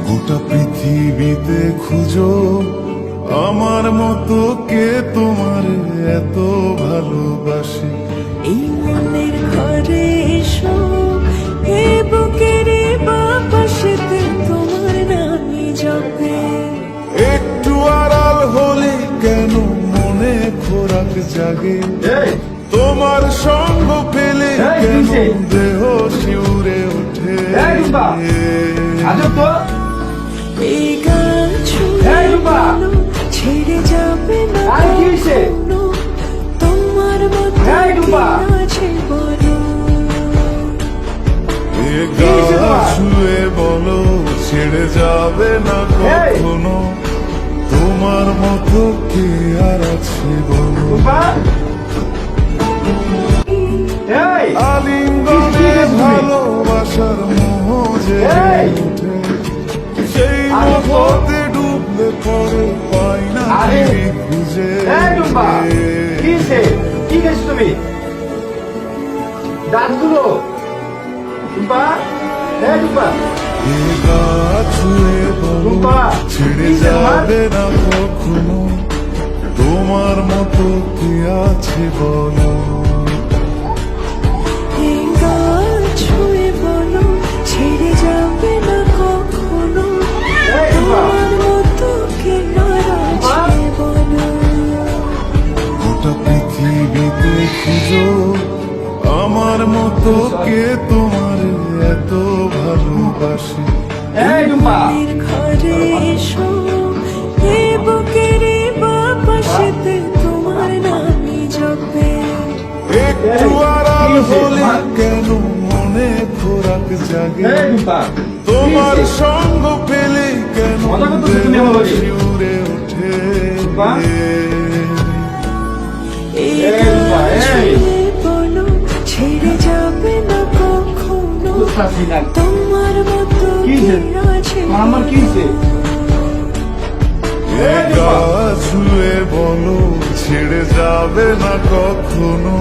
গোটা পৃথিবীতে খুঁজো আমার মতো কে তোমার এত ভালোবাসে। এই মনের ঘরে এসো, এ বুকের বাপাশেতে তোমার নামই জপে। একটু আড়াল হলে কেন মনে খোরাক জাগে, তোমার সঙ্গ পেলে কেন দেহ শিউরে ওঠে। এই গান ছুঁয়ে বলো, ছেড়ে যাবে না কখনো, তোমার মতো কে আছে বলো। এ গা ছুঁয়ে বলো, ছেড়ে যাবে না কখনো, তোমার মতো কে আর আছে বলো। আলিঙ্গনে ভালোবাসার মোহ যে ওঠে, সেই মোহতে ডুবলে পরে পাই না খুঁজে। কি গেছো তুমি দাঁতগুলো? এ গা ছুঁয়ে বলো, ছেড়ে যাবে না কখনো, তোমার মতো কে আছে বলো। এই গান ছুঁয়ে বলো, ছেড়ে যাবে না কখনো, তোমার মতো কে আর আছে বলো। গোটা পৃথিবীতে খুঁজো আমার মতো কে তোমার এত ভালোবাসে। মনের ঘরে এসো, এ বুকের বাপাশেতে তোমার নামই জপে। একটু আড়াল হলে কেন মনে খোরাক জাগে, তোমার সঙ্গ পেলে কেন দেহ শিউরে ওঠে। এই গান ছুঁয়ে বলো, ছেড়ে যাবে না কখনো, তোমার মতো কে আছে বলো। এ গা ছুঁয়ে বলো, ছেড়ে যাবে না কখনো,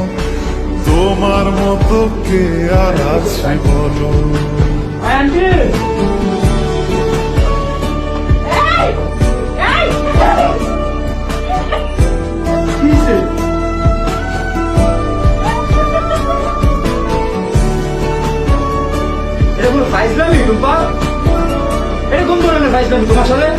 তোমার মতো কে আর আছে বলো। এটা কোনো ফাইজলামি টুম্পা? এটা কোন ধরনের ফাইজলামি তোমার সাথে?